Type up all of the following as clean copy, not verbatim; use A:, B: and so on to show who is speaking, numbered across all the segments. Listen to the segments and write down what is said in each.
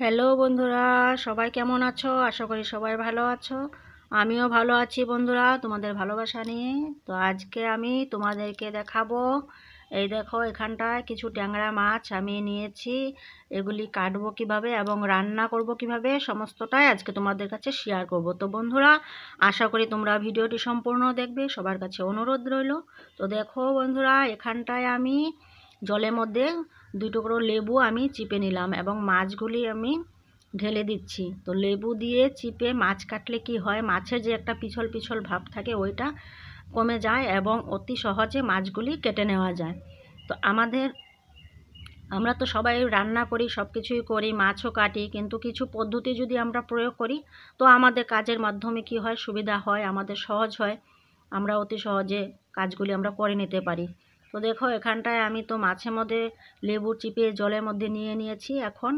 A: Hello বন্ধুরা, সবাই কেমন আছো? আশা করি সবাই ভালো আছো। আমিও ভালো আছি বন্ধুরা, তোমাদের ভালোবাসা নিয়ে। তো আজকে আমি তোমাদেরকে দেখাবো, এই দেখো এখানটায় কিছু ট্যাংরা মাছ আমি নিয়েছি। এগুলি কাটবো কিভাবে এবং রান্না করব কিভাবে সমস্তটাই আজকে তোমাদের কাছে শেয়ার করব। তো বন্ধুরা, আশা করি তোমরা ভিডিওটি সম্পূর্ণ দেখবে, সবার কাছে অনুরোধ রইল। তো দেখো বন্ধুরা, এখানটায় আমি জলের মধ্যে 2 টুকরো লেবু আমি চিপে নিলাম এবং মাছগুলি আমি ঢেলে দিচ্ছি। তো লেবু দিয়ে চিপে মাছ কাটলে কি হয়, মাছের যে একটা পিছল পিছল ভাব থাকে ওইটা কমে যায় এবং অতি সহজে মাছগুলি কেটে নেওয়া যায়। তো আমরা তো সবাই রান্না করি, সব কিছুই করি, মাছও কাটি, কিন্তু কিছু পদ্ধতি যদি আমরা প্রয়োগ করি তো আমাদের কাজের মাধ্যমে কি হয়, সুবিধা হয়, আমাদের সহজ হয়, আমরা অতি সহজে কাজগুলি আমরা করে নিতে পারি। তো দেখো এখানটায় আমি তো মাছের মধ্যে লেবু চিপে জলের মধ্যে নিয়ে নিয়েছি। এখন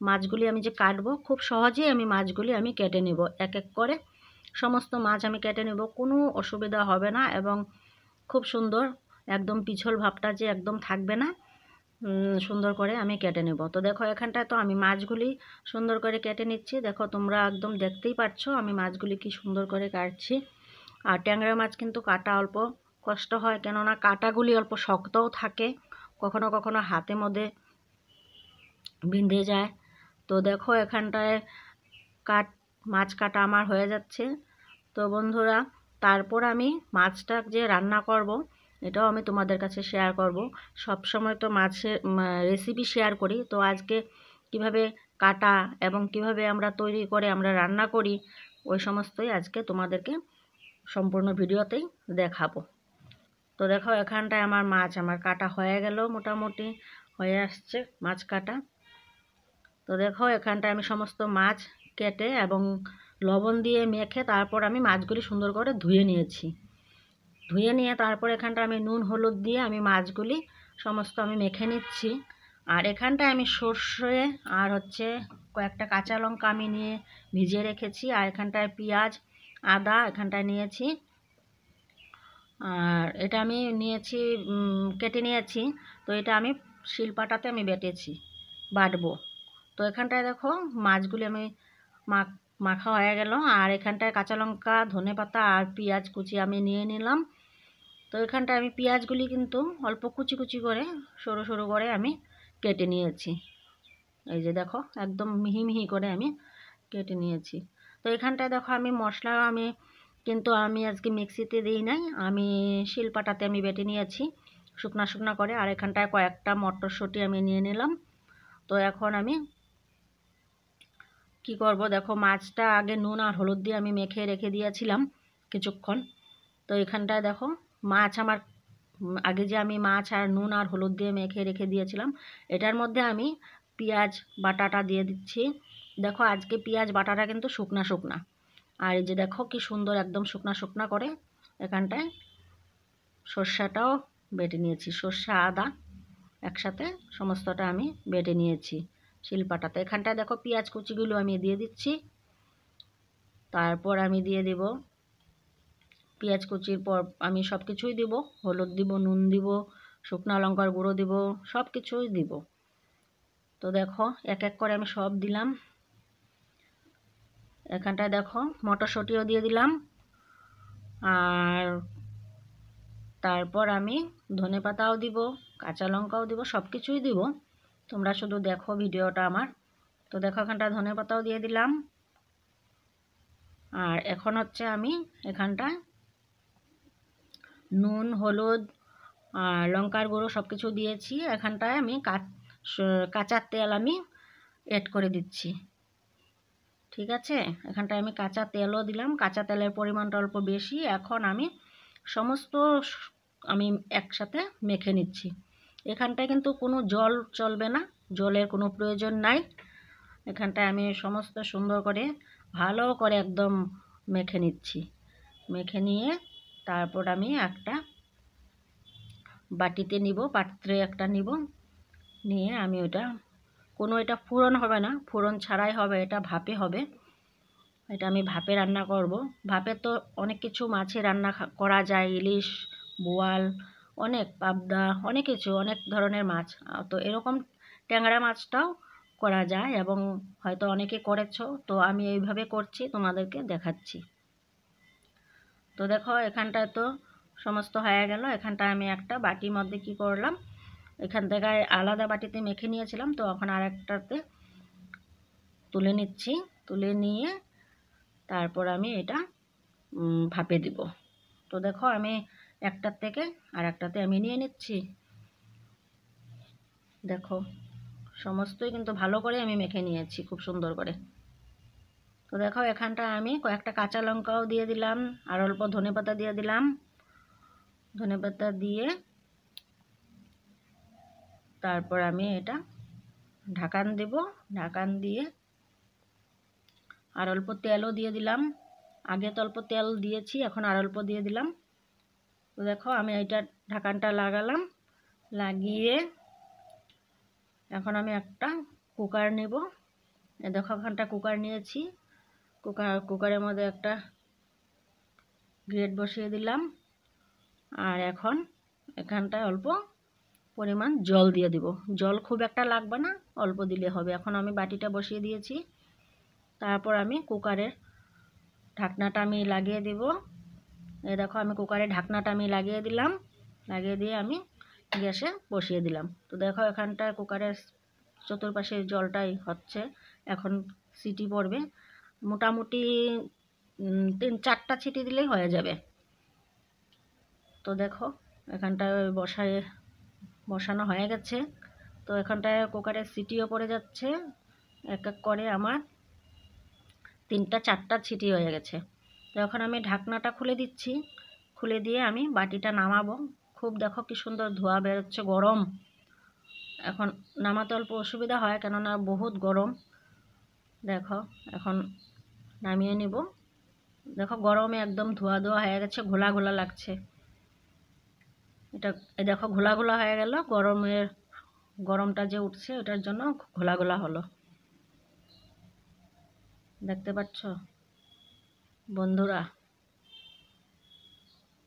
A: মাছগুলি আমি যে কাটবো, খুব সহজেই আমি মাছগুলি আমি কেটে নেব, এক এক করে সমস্ত মাছ আমি কেটে নেব, কোনো অসুবিধা হবে না এবং খুব সুন্দর একদম পিছল ভাবটা যে একদম থাকবে না, সুন্দর করে আমি কেটে নেব। তো দেখো এখানটায় তো আমি মাছগুলি সুন্দর করে কেটে নিচ্ছি। দেখো তোমরা একদম দেখতেই পাচ্ছ আমি মাছগুলি কি সুন্দর করে কাটছি। আর ট্যাংরা মাছ কিন্তু কাটা অল্প কষ্ট হয়, কেননা কাটাগুলি অল্প শক্তও থাকে, কখনো কখনো হাতের মধ্যে বিঁধে যায়। তো দেখো এখানটায় মাছ কাটা আমার হয়ে যাচ্ছে। তো বন্ধুরা, তারপর আমি মাছটা যে রান্না করব এটাও আমি তোমাদের কাছে শেয়ার করব। সব সময় তো মাছের রেসিপি শেয়ার করি, তো আজকে কিভাবে কাটা এবং কিভাবে আমরা তৈরি করে আমরা রান্না করি ওই সমস্তই আজকে তোমাদেরকে সম্পূর্ণ ভিডিওতেই দেখাবো। তো দেখো এখানটায় আমার কাটা হয়ে গেল, মোটামুটি হয়ে আসছে মাছ কাটা। তো দেখো এখানটায় আমি সমস্ত মাছ কেটে এবং লবণ দিয়ে মেখে তারপর আমি মাছগুলি সুন্দর করে ধুয়ে নিয়েছি। ধুয়ে নিয়ে তারপর এখানটা আমি নুন হলুদ দিয়ে আমি মাছগুলি সমস্ত আমি মেখে নিচ্ছি। আর এখানটায় আমি সর্ষে আর কয়েকটা কাঁচা লঙ্কা আমি নিয়ে ভিজিয়ে রেখেছি। আর এখানটায় পেঁয়াজ আদা এখানটায় নিয়েছি। আর এটা আমি নিয়েছি, কেটে নিয়েছি। তো এটা আমি শিলপাটাতে আমি বাটবো। তো এখানটায় দেখো মাছগুলি আমি মাখা হয়ে গেল। আর এখানটায় কাঁচা লঙ্কা, ধনেপাতা আর পেঁয়াজ কুচি আমি নিয়ে নিলাম। তো এখানটায় আমি পেঁয়াজগুলি কিন্তু অল্প কুচি কুচি করে সরু সরু করে আমি কেটে নিয়েছি। এই যে দেখো একদম মিহি মিহি করে আমি কেটে নিয়েছি। তো এখানটায় দেখো আমি মশলা কিন্তু আমি আজকে মিক্সিতে দিই নাই, আমি শিলপাটাতে আমি বেটে নিয়েছি শুকনা শুকনা করে। আর এখানটায় কয়েকটা মটরশুঁটি আমি নিয়ে নিলাম। তো এখন আমি কি করব, দেখো মাছটা আগে নুন আর হলুদ দিয়ে আমি মেখে রেখে দিয়েছিলাম কিছুক্ষণ। তো এখানটায় দেখো মাছ আমার আগে যে আমি মাছ আর নুন আর হলুদ দিয়ে মেখে রেখে দিয়েছিলাম, এটার মধ্যে আমি পেঁয়াজ বাটাটা দিয়ে দিচ্ছি। দেখো আজকে পেঁয়াজ বাটাটা কিন্তু শুকনা শুকনা। আর এই যে দেখো কি সুন্দর একদম শুকনা শুকনা করে এখানটায় সর্ষাটাও বেটে নিয়েছি, সর্ষা আদা একসাথে সমস্তটা আমি বেটে নিয়েছি শিলপাটাতে। এখানটায় দেখো পেঁয়াজ কুচিগুলো আমি দিয়ে দিচ্ছি। তারপর আমি দিয়ে দেব পেঁয়াজ কুচির পর আমি সব কিছুই দিব, হলুদ দিব, নুন দিব, শুকনো লঙ্কার গুঁড়ো দিব, সব কিছুই দিব। তো দেখো এক এক করে আমি সব দিলাম। এখানটায় দেখো মটরশুঁটিও দিয়ে দিলাম। আর তারপর আমি ধনেপাতাও দিব, কাঁচা লঙ্কাও দিব, সব কিছুই দিব। তোমরা শুধু দেখো ভিডিওটা আমার। তো দেখো এখানটায় ধনেপাতাও দিয়ে দিলাম। আর এখন আমি এখানটায় নুন হলুদ আর লঙ্কার গুঁড়ো সব কিছু দিয়েছি। এখানটায় আমি কাঁচা তেল আমি অ্যাড করে দিচ্ছি। ঠিক আছে, এখানটায় আমি কাঁচা তেলও দিলাম, কাঁচা তেলের পরিমাণটা অল্প বেশি। এখন আমি সমস্ত আমি একসাথে মেখে নিচ্ছি। এখানটায় কিন্তু কোনো জল চলবে না, জলের কোনো প্রয়োজন নাই। এখানটায় আমি সমস্ত সুন্দর করে ভালো করে একদম মেখে নিচ্ছি। মেখে নিয়ে তারপর আমি একটা বাটিতে নিব, পাত্রে একটা নিব, নিয়ে আমি এটা ফোড়ন হবে না, ফোড়ন ছাড়াই হবে, এটা ভাপে হবে। এটা আমি ভাপে রান্না করব। ভাপে তো অনেক কিছু মাছে রান্না করা যায়, ইলিশ, বোয়াল, অনেক পাবদা, অনেক কিছু, অনেক ধরনের মাছ। তো এরকম ট্যাংরা মাছটাও করা যায় এবং হয়তো অনেকে করেছো, তো আমি এইভাবে করছি, তোমাদেরকে দেখাচ্ছি। তো দেখো এখানটায় তো সমস্ত হয়ে গেল। এখানটা আমি একটা বাটির মধ্যে কি করলাম, এখান থেকে আলাদা বাটিতে মেখে নিয়েছিলাম, তো এখন আরেকটাতে তুলে নিচ্ছি। তুলে নিয়ে তারপর আমি এটা ভাপে দিব। তো দেখো আমি একটার থেকে আর একটাতে আমি নিয়ে নিচ্ছি। দেখো সমস্তই কিন্তু ভালো করে আমি মেখে নিয়েছি খুব সুন্দর করে। তো দেখো এখানটা আমি কয়েকটা কাঁচা লঙ্কাও দিয়ে দিলাম, আর অল্প ধনেপাতা দিয়ে দিলাম। ধনেপাতা দিয়ে তারপর আমি এটা ঢাকান দেব। ঢাকান দিয়ে আর অল্প তেলও দিয়ে দিলাম। আগে তো অল্প তেল দিয়েছি, এখন আর অল্প দিয়ে দিলাম। তো দেখো আমি এটা ঢাকানটা লাগালাম, লাগিয়ে এখন আমি একটা কুকার নেব। দেখো এখানটা কুকার নিয়েছি। কুকারের মধ্যে একটা গ্রেট বসিয়ে দিলাম, আর এখন এখানটায় অল্প পরিমাণ জল দিয়ে দিব। জল খুব একটা লাগবে না, অল্প দিলে হবে। এখন আমি বাটিটা বসিয়ে দিয়েছি। তারপর আমি কুকারের ঢাকনাটা আমি লাগিয়ে দেব। এই দেখো আমি কুকারের ঢাকনাটা আমি লাগিয়ে দিলাম। লাগিয়ে দিয়ে আমি গ্যাসে বসিয়ে দিলাম। তো দেখো এখানটায় কুকারের চতুর্পাশে জলটাই হচ্ছে, এখন সিটি পড়বে। মোটামুটি 3-4টা সিটি দিলেই হয়ে যাবে। তো দেখো এখানটায় বসানো হয়ে গেছে। তো এখানটায় কুকারের সিটিও পড়ে যাচ্ছে, এক এক করে আমার 3-4টা সিটি হয়ে গেছে। তো এখন আমি ঢাকনাটা খুলে দিচ্ছি। খুলে দিয়ে আমি বাটিটা নামাবো। খুব দেখো কি সুন্দর ধোঁয়া বেরোচ্ছে, গরম। এখন নামাতে অল্প অসুবিধা হয়, কেননা বহুত গরম। দেখো এখন নামিয়ে নিব। দেখো গরমে একদম ধোয়া ধোয়া হয়ে গেছে, ঘোলা ঘোলা লাগছে। এটা এই দেখো ঘোলা ঘোলা হয়ে গেল, গরমটা যে উঠছে ওটার জন্য ঘোলা ঘোলা হলো। দেখতে পাচ্ছ বন্ধুরা?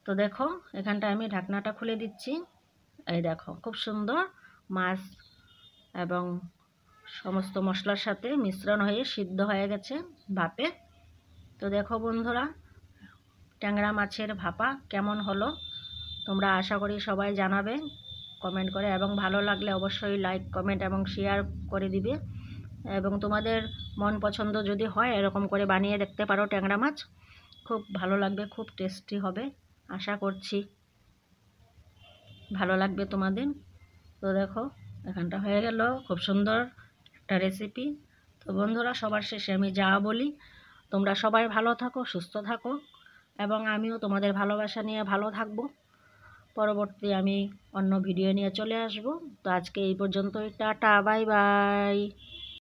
A: তো দেখো এখানটা আমি ঢাকনাটা খুলে দিচ্ছি। এই দেখো খুব সুন্দর মাছ এবং সমস্ত মশলার সাথে মিশ্রণ হয়ে সিদ্ধ হয়ে গেছে ভাপে। তো দেখো বন্ধুরা, ট্যাংরা মাছের ভাপা কেমন হলো তোমরা আশা করি সবাই জানাবে কমেন্ট করে, এবং ভালো লাগলে অবশ্যই লাইক, কমেন্ট এবং শেয়ার করে দিবে। এবং তোমাদের মন পছন্দ যদি হয় এরকম করে বানিয়ে দেখতে পারো ট্যাংরা মাছ, খুব ভালো লাগবে, খুব টেস্টি হবে। আশা করছি ভালো লাগবে তোমাদের। তো দেখো এখানটা হয়ে গেল খুব সুন্দর একটা রেসিপি। তো বন্ধুরা, সবার শেষে আমি যা বলি, তোমরা সবাই ভালো থাকো, সুস্থ থাকো, এবং আমিও তোমাদের ভালোবাসা নিয়ে ভালো থাকবো। পরবর্তী আমি অন্য ভিডিও নিয়ে চলে আসব। তো আজকে এই পর্যন্তই, টাটা, বাই বাই।